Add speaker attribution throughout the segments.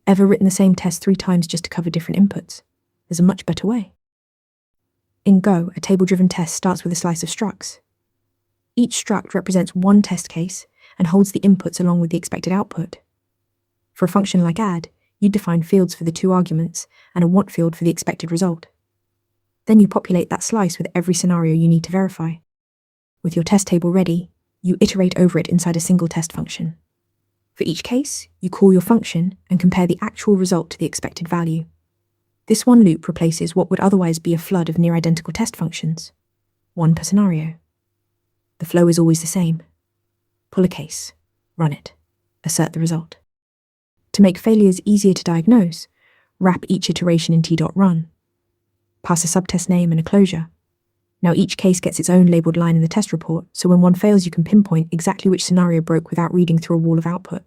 Speaker 1: Ever written the same test 3 times just to cover different inputs? There's a much better way. In Go, a table-driven test starts with a slice of structs. Each struct represents one test case and holds the inputs along with the expected output. For a function like add, you define fields for the 2 arguments and a want field for the expected result. Then you populate that slice with every scenario you need to verify. With your test table ready, you iterate over it inside a single test function. For each case, you call your function and compare the actual result to the expected value. This one loop replaces what would otherwise be a flood of near-identical test functions, one per scenario. The flow is always the same. Pull a case, run it, assert the result. To make failures easier to diagnose, wrap each iteration in t.Run. Pass a subtest name and a closure. Now each case gets its own labeled line in the test report, so when one fails you can pinpoint exactly which scenario broke without reading through a wall of output.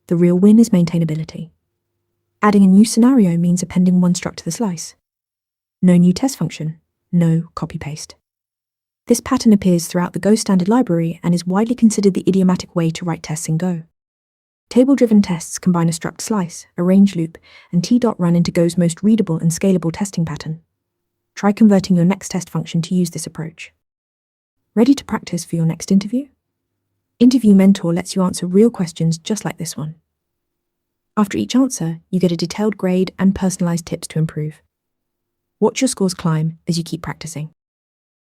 Speaker 1: The real win is maintainability. Adding a new scenario means appending one struct to the slice. No new test function, no copy-paste. This pattern appears throughout the Go standard library and is widely considered the idiomatic way to write tests in Go. Table-driven tests combine a struct slice, a range loop, and t.Run into Go's most readable and scalable testing pattern. Try converting your next test function to use this approach. Ready to practice for your next interview? Interview Mentor lets you answer real questions just like this one. After each answer, you get a detailed grade and personalized tips to improve. Watch your scores climb as you keep practicing.